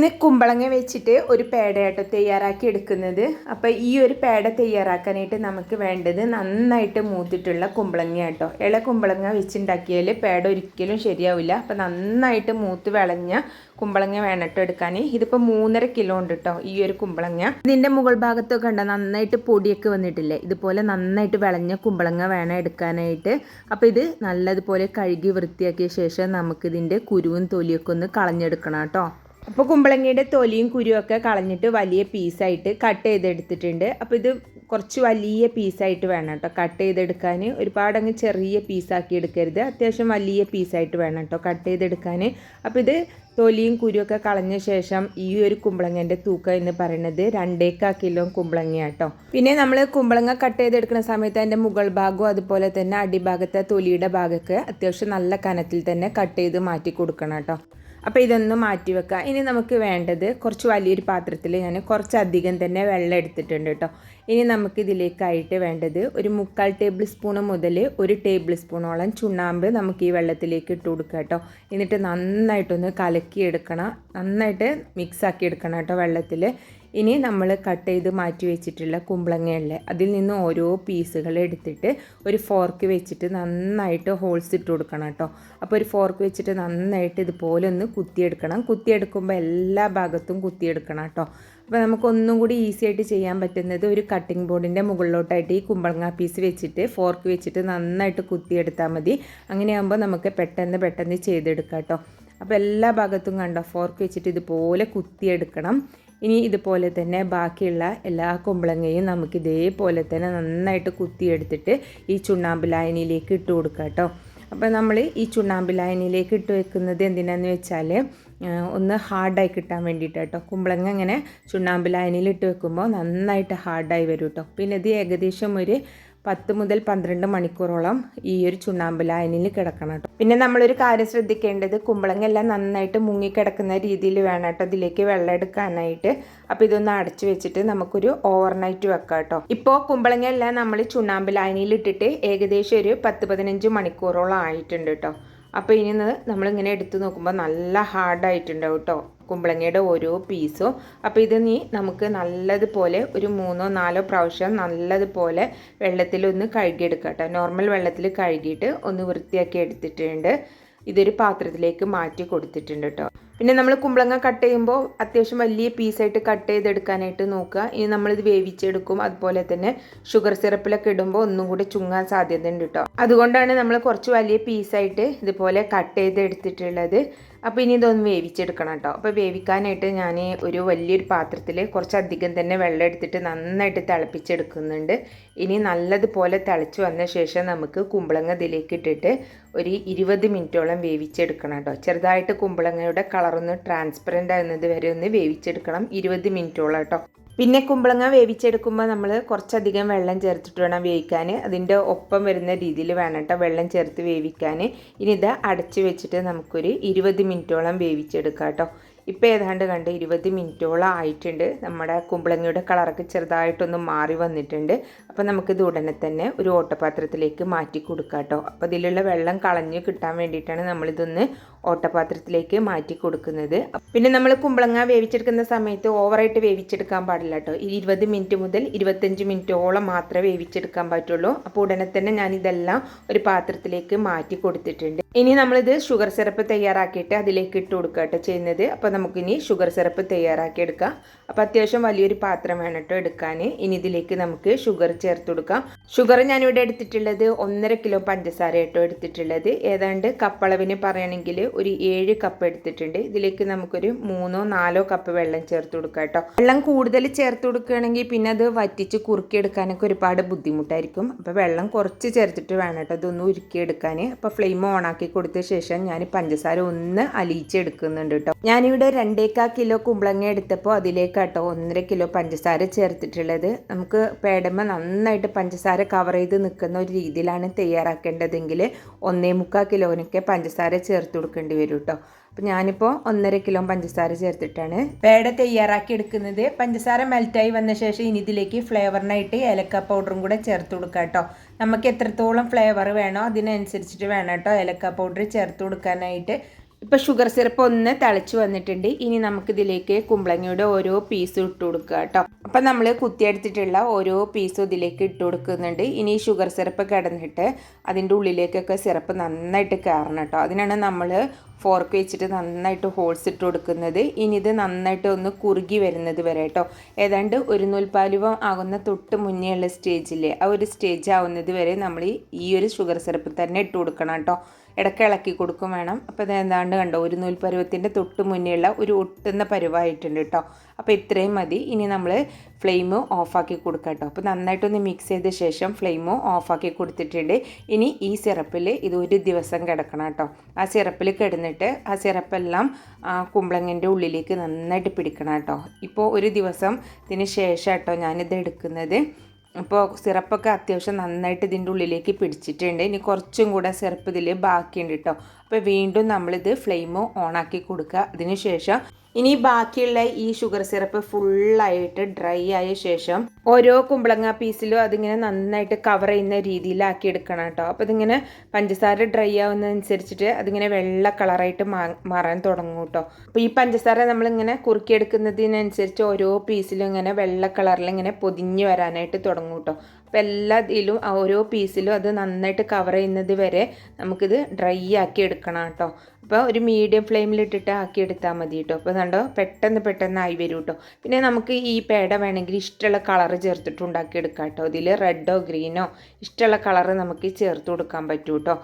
ഇന്ന് കുമ്പളങ്ങ വെച്ചിട്ട് ഒരു പേടയാട്ടോ തയ്യാറാക്കി എടുക്കുന്നത്. അപ്പോൾ ഈ ഒരു പേട തയ്യാറാക്കാനായിട്ട് നമുക്ക് വേണ്ടത് നന്നായിട്ട് മൂത്തിട്ടുള്ള കുമ്പളങ്ങ കേട്ടോ. ഇള കുമ്പളങ്ങ വെച്ചുണ്ടാക്കിയാൽ പേട ഒരിക്കലും ശരിയാവില്ല. അപ്പോൾ നന്നായിട്ട് മൂത്ത് വിളഞ്ഞ കുമ്പളങ്ങ വേണട്ടോ എടുക്കാൻ. ഇതിപ്പോൾ 3.5 കിലോ ഉണ്ട് കേട്ടോ ഈ ഒരു കുമ്പളങ്ങ. ഇതിൻ്റെ മുകൾ ഭാഗത്തൊക്കെ ഉണ്ട് നന്നായിട്ട് പൊടിയൊക്കെ വന്നിട്ടില്ലേ, ഇതുപോലെ നന്നായിട്ട് വിളഞ്ഞ കുമ്പളങ്ങ വേണം എടുക്കാനായിട്ട്. അപ്പോൾ ഇത് നല്ലതുപോലെ കഴുകി വൃത്തിയാക്കിയ ശേഷം നമുക്കിതിൻ്റെ കുരുവും തൊലിയൊക്കെ ഒന്ന് കളഞ്ഞെടുക്കണം കേട്ടോ. അപ്പോൾ കുമ്പളങ്ങയുടെ തൊലിയും കുരുവൊക്കെ കളഞ്ഞിട്ട് വലിയ പീസായിട്ട് കട്ട് ചെയ്തെടുത്തിട്ടുണ്ട്. അപ്പോൾ ഇത് കുറച്ച് വലിയ പീസായിട്ട് വേണം കേട്ടോ കട്ട് ചെയ്തെടുക്കാൻ. ഒരുപാടങ്ങ് ചെറിയ പീസാക്കി എടുക്കരുത്, അത്യാവശ്യം വലിയ പീസായിട്ട് വേണം കേട്ടോ കട്ട് ചെയ്തെടുക്കാൻ. അപ്പോൾ ഇത് തൊലിയും കുരുവൊക്കെ കളഞ്ഞ ശേഷം ഈ ഒരു കുമ്പളങ്ങൻ്റെ തൂക്കം എന്ന് പറയുന്നത് 2.25 കിലോ കുമ്പളങ്ങ കേട്ടോ. പിന്നെ നമ്മൾ കുമ്പളങ്ങ കട്ട് ചെയ്തെടുക്കുന്ന സമയത്ത് അതിൻ്റെ മുകൾ ഭാഗവും അതുപോലെ തന്നെ അടിഭാഗത്തെ തൊലിയുടെ ഭാഗമൊക്കെ അത്യാവശ്യം നല്ല കനത്തിൽ തന്നെ കട്ട് ചെയ്ത് മാറ്റി കൊടുക്കണം കേട്ടോ. അപ്പോൾ ഇതൊന്ന് മാറ്റി വെക്കുക. ഇനി നമുക്ക് വേണ്ടത് കുറച്ച് വലിയൊരു പാത്രത്തിൽ ഞാൻ കുറച്ചധികം തന്നെ വെള്ളം എടുത്തിട്ടുണ്ട് കേട്ടോ. ഇനി നമുക്കിതിലേക്കായിട്ട് വേണ്ടത് ഒരു 3/4 ടേബിൾ സ്പൂൺ മുതൽ 1 ടേബിൾ സ്പൂണോളം ചുണ്ണാമ്പ് നമുക്ക് ഈ വെള്ളത്തിലേക്ക് ഇട്ട് കൊടുക്കുക കേട്ടോ. എന്നിട്ട് നന്നായിട്ടൊന്ന് കലക്കിയെടുക്കണം, നന്നായിട്ട് മിക്സാക്കി എടുക്കണം കേട്ടോ വെള്ളത്തിൽ. ഇനി നമ്മൾ കട്ട് ചെയ്ത് മാറ്റി വെച്ചിട്ടുള്ള കുമ്പളങ്ങയല്ലേ, അതിൽ നിന്ന് ഓരോ പീസുകൾ എടുത്തിട്ട് ഒരു ഫോർക്ക് വെച്ചിട്ട് നന്നായിട്ട് ഹോൾസ് ഇട്ട് കൊടുക്കണം കേട്ടോ. അപ്പോൾ ഒരു ഫോർക്ക് വെച്ചിട്ട് നന്നായിട്ട് ഇതുപോലെ ഒന്ന് കുത്തിയെടുക്കണം. കുത്തിയെടുക്കുമ്പോൾ എല്ലാ ഭാഗത്തും കുത്തിയെടുക്കണം കേട്ടോ. അപ്പോൾ നമുക്കൊന്നും കൂടി ഈസി ആയിട്ട് ചെയ്യാൻ പറ്റുന്നത് ഒരു കട്ടിംഗ് ബോർഡിൻ്റെ മുകളിലോട്ടായിട്ട് ഈ കുമ്പളങ്ങ പീസ് വെച്ചിട്ട് ഫോർക്ക് വെച്ചിട്ട് നന്നായിട്ട് കുത്തിയെടുത്താൽ മതി. അങ്ങനെയാകുമ്പോൾ നമുക്ക് പെട്ടെന്ന് ചെയ്തെടുക്കാം കേട്ടോ. അപ്പോൾ എല്ലാ ഭാഗത്തും കണ്ടോ ഫോർക്ക് വെച്ചിട്ട് ഇതുപോലെ കുത്തിയെടുക്കണം. ഇനി ഇതുപോലെ തന്നെ ബാക്കിയുള്ള എല്ലാ കുമ്പളങ്ങയും നമുക്ക് ഇതേപോലെ തന്നെ നന്നായിട്ട് കുത്തിയെടുത്തിട്ട് ഈ ചുണ്ണാമ്പ് ലായനിയിലേക്ക് ഇട്ട് കൊടുക്കുക കേട്ടോ. അപ്പോൾ നമ്മൾ ഈ ചുണ്ണാമ്പ് ലായനിയിലേക്ക് ഇട്ട് വെക്കുന്നത് എന്തിനാന്ന് വെച്ചാൽ ഒന്ന് ഹാർഡായി കിട്ടാൻ വേണ്ടിയിട്ട് കേട്ടോ. കുമ്പളങ്ങ ഇങ്ങനെ ചുണ്ണാമ്പ് ലായനിയിൽ ഇട്ട് വെക്കുമ്പോൾ നന്നായിട്ട് ഹാർഡായി വരും കേട്ടോ. പിന്നെ ഇത് ഏകദേശം ഒരു 10 മുതൽ 12 മണിക്കൂറോളം ഈ ഒരു ചുണ്ണാമ്പ് ലായനിയിൽ കിടക്കണം കേട്ടോ. പിന്നെ നമ്മളൊരു കാര്യം ശ്രദ്ധിക്കേണ്ടത് കുമ്പളങ്ങ എല്ലാം നന്നായിട്ട് മുങ്ങിക്കിടക്കുന്ന രീതിയിൽ വേണം കേട്ടോ ഇതിലേക്ക് വെള്ളം എടുക്കാനായിട്ട്. അപ്പോൾ ഇതൊന്ന് അടച്ചു വെച്ചിട്ട് നമുക്കൊരു ഓവർനൈറ്റ് വെക്കാം കേട്ടോ. ഇപ്പോൾ കുമ്പളങ്ങ എല്ലാം നമ്മൾ ചുണ്ണാമ്പ് ലായനിയിൽ ഇട്ടിട്ട് ഏകദേശം ഒരു 10-15 മണിക്കൂറോളം ആയിട്ടുണ്ട് കേട്ടോ. അപ്പോൾ ഇനി നമ്മളിങ്ങനെ എടുത്ത് നോക്കുമ്പോൾ നല്ല ഹാർഡായിട്ടുണ്ടാവും കേട്ടോ കുമ്പളങ്ങയുടെ ഓരോ പീസും. അപ്പോൾ ഇത് നമുക്ക് നല്ലതുപോലെ ഒരു 3-4 പ്രാവശ്യം നല്ലതുപോലെ വെള്ളത്തിലൊന്ന് കഴുകിയെടുക്കാം കേട്ടോ. നോർമൽ വെള്ളത്തിൽ കഴുകിയിട്ട് ഒന്ന് വൃത്തിയാക്കി എടുത്തിട്ടുണ്ട്. ഇതൊരു പാത്രത്തിലേക്ക് മാറ്റി കൊടുത്തിട്ടുണ്ട് കേട്ടോ. പിന്നെ നമ്മൾ കുമ്പളങ്ങ കട്ട് ചെയ്യുമ്പോൾ അത്യാവശ്യം വലിയ പീസായിട്ട് കട്ട് ചെയ്തെടുക്കാനായിട്ട് നോക്കുക. ഇനി നമ്മളിത് വേവിച്ചെടുക്കും. അതുപോലെ തന്നെ ഷുഗർ സിറപ്പിലൊക്കെ ഇടുമ്പോൾ ഒന്നും കൂടി ചുങ്ങാൻ സാധ്യതയുണ്ട് കേട്ടോ. അതുകൊണ്ടാണ് നമ്മൾ കുറച്ച് വലിയ പീസായിട്ട് ഇതുപോലെ കട്ട് ചെയ്തെടുത്തിട്ടുള്ളത്. അപ്പോൾ ഇനി ഇതൊന്ന് വേവിച്ചെടുക്കണം കേട്ടോ. അപ്പോൾ വേവിക്കാനായിട്ട് ഞാൻ ഒരു വലിയൊരു പാത്രത്തിൽ കുറച്ചധികം തന്നെ വെള്ളം എടുത്തിട്ട് നന്നായിട്ട് തിളപ്പിച്ചെടുക്കുന്നുണ്ട്. ഇനി നല്ലതുപോലെ തിളച്ച് വന്ന ശേഷം നമുക്ക് കുമ്പളങ്ങ ഇതിലേക്ക് ഇട്ടിട്ട് ഒരു 20 മിനിറ്റോളം വേവിച്ചെടുക്കണം കേട്ടോ. ചെറുതായിട്ട് കുമ്പളങ്ങയുടെ കളറൊന്ന് ട്രാൻസ്പെറൻ്റ് ആകുന്നത് വരെ ഒന്ന് വേവിച്ചെടുക്കണം 20 മിനിറ്റോളം കേട്ടോ. പിന്നെ കുമ്പളങ്ങ വേവിച്ചെടുക്കുമ്പോൾ നമ്മൾ കുറച്ചധികം വെള്ളം ചേർത്തിട്ട് വേണം വേവിക്കാൻ. അതിൻ്റെ ഒപ്പം വരുന്ന രീതിയിൽ വേണം കേട്ടോ വെള്ളം ചേർത്ത് വേവിക്കാൻ. ഇനി ഇത് അടച്ച് വെച്ചിട്ട് നമുക്കൊരു 20 മിനിറ്റോളം വേവിച്ചെടുക്കാം കേട്ടോ. ഇപ്പോൾ ഏതാണ്ട് 20 മിനിറ്റോളം ആയിട്ടുണ്ട്. നമ്മുടെ കുമ്പളങ്ങയുടെ കളറൊക്കെ ചെറുതായിട്ടൊന്ന് മാറി വന്നിട്ടുണ്ട്. അപ്പോൾ നമുക്കിത് ഉടനെ തന്നെ ഒരു ഓട്ടപാത്രത്തിലേക്ക് മാറ്റി കൊടുക്കാം കേട്ടോ. അപ്പോൾ ഇതിലുള്ള വെള്ളം കളഞ്ഞ് കിട്ടാൻ വേണ്ടിയിട്ടാണ് നമ്മളിതൊന്ന് ഓട്ടപാത്രത്തിലേക്ക് മാറ്റി കൊടുക്കുന്നത്. പിന്നെ നമ്മൾ കുമ്പളങ്ങ വേവിച്ചെടുക്കുന്ന സമയത്ത് ഓവറായിട്ട് വേവിച്ചെടുക്കാൻ പാടില്ല കേട്ടോ. 20 മിനിറ്റ് മുതൽ 25 മിനിറ്റോളം മാത്രമേ വേവിച്ചെടുക്കാൻ പറ്റുള്ളൂ. അപ്പോൾ ഉടനെ തന്നെ ഞാനിതെല്ലാം ഒരു പാത്രത്തിലേക്ക് മാറ്റി കൊടുത്തിട്ടുണ്ട്. ഇനി നമ്മളിത് ഷുഗർ സിറപ്പ് തയ്യാറാക്കിയിട്ട് അതിലേക്ക് ഇട്ട് കൊടുക്കുക കേട്ടോ ചെയ്യുന്നത്. അപ്പോൾ നമുക്കിനി ഷുഗർ സിറപ്പ് തയ്യാറാക്കി എടുക്കാം. അപ്പോൾ അത്യാവശ്യം വലിയൊരു പാത്രം വേണം കേട്ടോ എടുക്കാൻ. ഇനി ഇതിലേക്ക് നമുക്ക് ഷുഗർ ചേർത്ത് കൊടുക്കാം. ഷുഗർ ഞാനിവിടെ എടുത്തിട്ടുള്ളത് 1.5 കിലോ പഞ്ചസാര കേട്ടോ എടുത്തിട്ടുള്ളത്. ഏതാണ്ട് കപ്പളവിന് പറയുകയാണെങ്കിൽ ഒരു 7 കപ്പ് എടുത്തിട്ടുണ്ട്. ഇതിലേക്ക് നമുക്കൊരു 3-4 കപ്പ് വെള്ളം ചേർത്ത് കൊടുക്കാം കേട്ടോ. വെള്ളം കൂടുതൽ ചേർത്ത് കൊടുക്കുകയാണെങ്കിൽ പിന്നെ അത് വറ്റിച്ച് കുറുക്കിയെടുക്കാനൊക്കെ ഒരുപാട് ബുദ്ധിമുട്ടായിരിക്കും. അപ്പോൾ വെള്ളം കുറച്ച് ചേർത്തിട്ട് വേണം കേട്ടോ ഇതൊന്ന് ഉരുക്കിയെടുക്കാൻ. അപ്പോൾ ഫ്ലെയിം ഓൺ ആക്കി കൊടുത്ത ശേഷം ഞാൻ പഞ്ചസാര ഒന്ന് അലിയിച്ചെടുക്കുന്നുണ്ട് കേട്ടോ. ഞാനിവിടെ 2.25 കിലോ കുമ്പളങ്ങ എടുത്തപ്പോൾ അതിലേക്കാട്ടോ 1.5 കിലോ പഞ്ചസാര ചേർത്തിട്ടുള്ളത്. നമുക്ക് പേടമ്മ നന്നായിട്ട് പഞ്ചസാര കവർ ചെയ്ത് നിൽക്കുന്ന ഒരു രീതിയിലാണ് തയ്യാറാക്കേണ്ടതെങ്കിൽ 1.25 കിലോനൊക്കെ പഞ്ചസാര ചേർത്ത് കൊടുക്കേണ്ടി വരും കേട്ടോ. അപ്പോൾ ഞാനിപ്പോൾ 1.5 കിലോ പഞ്ചസാര ചേർത്തിട്ടാണ് പേട തയ്യാറാക്കി എടുക്കുന്നത്. പഞ്ചസാര മെൽറ്റായി വന്ന ശേഷം ഇനി ഇതിലേക്ക് ഫ്ലേവറിനായിട്ട് ഏലക്ക പൗഡറും കൂടെ ചേർത്ത് കൊടുക്കാം കേട്ടോ. നമുക്ക് എത്രത്തോളം ഫ്ലേവർ വേണോ അതിനനുസരിച്ചിട്ട് വേണം കേട്ടോ ഏലക്ക പൗഡർ ചേർത്ത് കൊടുക്കാനായിട്ട്. ഇപ്പോൾ ഷുഗർ സിറപ്പ് ഒന്ന് തിളച്ച് വന്നിട്ടുണ്ട്. ഇനി നമുക്കിതിലേക്ക് കുമ്പളങ്ങയുടെ ഓരോ പീസും ഇട്ട് കൊടുക്കുക കേട്ടോ. അപ്പം നമ്മൾ കുത്തിയെടുത്തിട്ടുള്ള ഓരോ പീസും ഇതിലേക്ക് ഇട്ട് കൊടുക്കുന്നുണ്ട്. ഇനി ഷുഗർ സിറപ്പ് കിടന്നിട്ട് അതിൻ്റെ ഉള്ളിലേക്കൊക്കെ സിറപ്പ് നന്നായിട്ട് കയറണം കേട്ടോ. അതിനാണ് നമ്മൾ ഫോർക്ക് വെച്ചിട്ട് നന്നായിട്ട് ഹോൾസ് ഇട്ട് കൊടുക്കുന്നത്. ഇനി ഇത് നന്നായിട്ട് ഒന്ന് കുറുകി വരുന്നത് വരെ കേട്ടോ. ഏതാണ്ട് ഒരു നൂൽപ്പാലുവം ആകുന്ന തൊട്ട് മുന്നേ ഉള്ള സ്റ്റേജില്ലേ, ആ ഒരു സ്റ്റേജ് ആവുന്നത് വരെ നമ്മൾ ഈ ഒരു ഷുഗർ സിറപ്പ് തന്നെ ഇട്ട് കൊടുക്കണം കേട്ടോ. ഇടയ്ക്ക് ഇളക്കി കൊടുക്കും വേണം. അപ്പോൾ ഇത് എന്താണ്ട് കണ്ടോ, ഒരു നൂൽപ്പരുവത്തിൻ്റെ തൊട്ട് മുന്നേയുള്ള ഒരു ഒട്ടുന്ന പരുവായിട്ടുണ്ട് കേട്ടോ. അപ്പോൾ ഇത്രയും മതി. ഇനി നമ്മൾ ഫ്ലെയിം ഓഫാക്കി കൊടുക്കാം കേട്ടോ. അപ്പോൾ നന്നായിട്ടൊന്ന് മിക്സ് ചെയ്ത ശേഷം ഫ്ലെയിം ഓഫാക്കി കൊടുത്തിട്ടുണ്ട്. ഇനി ഈ സിറപ്പിൽ ഇത് ഒരു ദിവസം കിടക്കണം കേട്ടോ. ആ സിറപ്പിൽ കിടന്നിട്ട് ആ സിറപ്പെല്ലാം ആ കുമ്പളങ്ങൻ്റെ ഉള്ളിലേക്ക് നന്നായിട്ട് പിടിക്കണം കേട്ടോ. ഇപ്പോൾ ഒരു ദിവസത്തിന് ശേഷം കേട്ടോ ഞാനിത് എടുക്കുന്നത്. അപ്പോൾ സിറപ്പൊക്കെ അത്യാവശ്യം നന്നായിട്ട് ഇതിൻ്റെ ഉള്ളിലേക്ക് പിടിച്ചിട്ടുണ്ട്. ഇനി കുറച്ചും കൂടെ സിറപ്പ് ഇതിൽ ബാക്കിയുണ്ട് കേട്ടോ. അപ്പോൾ വീണ്ടും നമ്മളിത് ഫ്ലെയിം ഓണാക്കി കൊടുക്കുക. അതിന് ശേഷം ഇനി ബാക്കിയുള്ള ഈ ഷുഗർ സിറപ്പ് ഫുള്ളായിട്ട് ഡ്രൈ ആയ ശേഷം ഓരോ കുമ്പളങ്ങ പീസിലും അതിങ്ങനെ നന്നായിട്ട് കവർ ചെയ്യുന്ന രീതിയിലാക്കി എടുക്കണം കേട്ടോ. അപ്പോൾ ഇതിങ്ങനെ പഞ്ചസാര ഡ്രൈ ആവുന്നതനുസരിച്ചിട്ട് അതിങ്ങനെ വെള്ള കളറായിട്ട് മാറാൻ തുടങ്ങും കേട്ടോ. അപ്പോൾ ഈ പഞ്ചസാര നമ്മളിങ്ങനെ കുറുക്കിയെടുക്കുന്നതിനനുസരിച്ച് ഓരോ പീസിലും ഇങ്ങനെ വെള്ള കളറിൽ ഇങ്ങനെ പൊതിഞ്ഞ് വരാനായിട്ട് തുടങ്ങും കേട്ടോ. അപ്പോൾ എല്ലാ ഇതിലും ഓരോ പീസിലും അത് നന്നായിട്ട് കവർ ചെയ്യുന്നത് വരെ നമുക്കിത് ഡ്രൈ ആക്കി എടുക്കണം കേട്ടോ. അപ്പോൾ ഒരു മീഡിയം ഫ്ലെയിമിലിട്ടിട്ട് ആക്കി എടുത്താൽ മതി കേട്ടോ. അപ്പോൾ കണ്ടോ പെട്ടെന്ന് ആയി വരും കേട്ടോ. പിന്നെ നമുക്ക് ഈ പേട വേണമെങ്കിൽ ഇഷ്ടമുള്ള കളറ് ചേർത്തിട്ട് ഉണ്ടാക്കിയെടുക്കാം കേട്ടോ. ഇതിൽ റെഡോ ഗ്രീനോ ഇഷ്ടമുള്ള കളറ് നമുക്ക് ചേർത്ത് കൊടുക്കാൻ പറ്റും കേട്ടോ.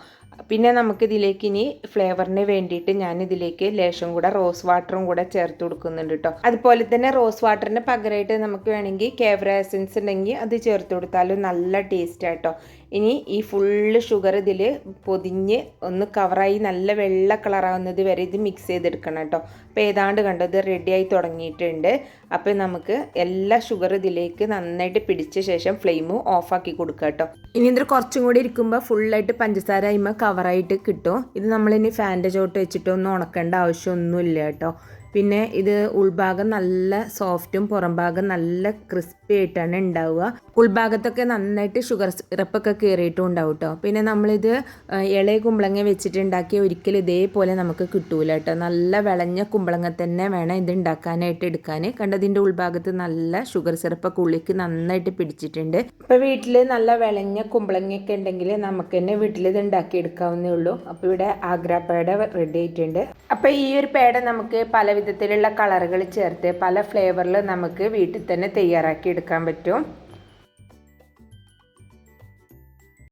പിന്നെ നമുക്കിതിലേക്ക് ഇനി ഫ്ലേവറിന് വേണ്ടിയിട്ട് ഞാനിതിലേക്ക് ലേശം കൂടെ റോസ് വാട്ടറും കൂടെ ചേർത്ത് കൊടുക്കുന്നുണ്ട് കേട്ടോ. അതുപോലെ തന്നെ റോസ് വാട്ടറിന് പകരമായിട്ട് നമുക്ക് വേണമെങ്കിൽ കേവര എസൻസ് ഉണ്ടെങ്കിൽ അത് ചേർത്ത് കൊടുത്താലും നല്ല ടേസ്റ്റ് ആട്ടോ. ഇനി ഈ ഫുള്ള് ഷുഗർ ഇതിൽ പൊതിഞ്ഞ് ഒന്ന് കവറായി നല്ല വെള്ള കളറാവുന്നത് വരെ ഇത് മിക്സ് ചെയ്തെടുക്കണം കേട്ടോ. അപ്പോൾ ഏതാണ്ട് കണ്ടോ ഇത് റെഡിയായി തുടങ്ങിയിട്ടുണ്ട്. അപ്പോൾ നമുക്ക് എല്ലാ ഷുഗർ ഇതിലേക്ക് നന്നായിട്ട് പിടിച്ച ശേഷം ഫ്ലെയിം ഓഫാക്കി കൊടുക്കുക കേട്ടോ. ഇനി ഇത് കുറച്ചും കൂടി ഇരിക്കുമ്പോൾ ഫുള്ളായിട്ട് പഞ്ചസാര അയിമ കവറായിട്ട് കിട്ടും. ഇത് നമ്മളിനി ഫാൻ്റെ ചോട്ട് വെച്ചിട്ടൊന്നും ഉണക്കേണ്ട ആവശ്യമൊന്നുമില്ല കേട്ടോ. പിന്നെ ഇത് ഉൾഭാഗം നല്ല സോഫ്റ്റും പുറം ഭാഗം നല്ല ക്രിസ്പി ആയിട്ടാണ് ഉണ്ടാവുക. ഉൾഭാഗത്തൊക്കെ നന്നായിട്ട് ഷുഗർ സിറപ്പൊക്കെ കയറിയിട്ടും ഉണ്ടാവും കേട്ടോ. പിന്നെ നമ്മളിത് ഇളയ കുമ്പളങ്ങ വെച്ചിട്ടുണ്ടാക്കിയ ഒരിക്കലും ഇതേപോലെ നമുക്ക് കിട്ടൂല കേട്ടോ. നല്ല വിളഞ്ഞ കുമ്പളങ്ങ തന്നെ വേണം ഇത് ഉണ്ടാക്കാനായിട്ട് എടുക്കാൻ. കണ്ടതിൻ്റെ ഉൾഭാഗത്ത് നല്ല ഷുഗർ സിറപ്പൊക്കെ ഉള്ളിലേക്ക് നന്നായിട്ട് പിടിച്ചിട്ടുണ്ട്. ഇപ്പോൾ വീട്ടിൽ നല്ല വിളഞ്ഞ കുമ്പളങ്ങയൊക്കെ ഉണ്ടെങ്കിൽ നമുക്ക് തന്നെ വീട്ടിൽ ഇത് ഉണ്ടാക്കിയെടുക്കാവുന്നേ ഉള്ളൂ. അപ്പോൾ ഇവിടെ ആഗ്ര പേട റെഡി ആയിട്ടുണ്ട്. അപ്പോൾ ഈ ഒരു പേട നമുക്ക് പല വിധത്തിലുള്ള കളറുകൾ ചേർത്ത് പല ഫ്ലേവറിൽ നമുക്ക് വീട്ടിൽ തന്നെ തയ്യാറാക്കി എടുക്കാൻ പറ്റും.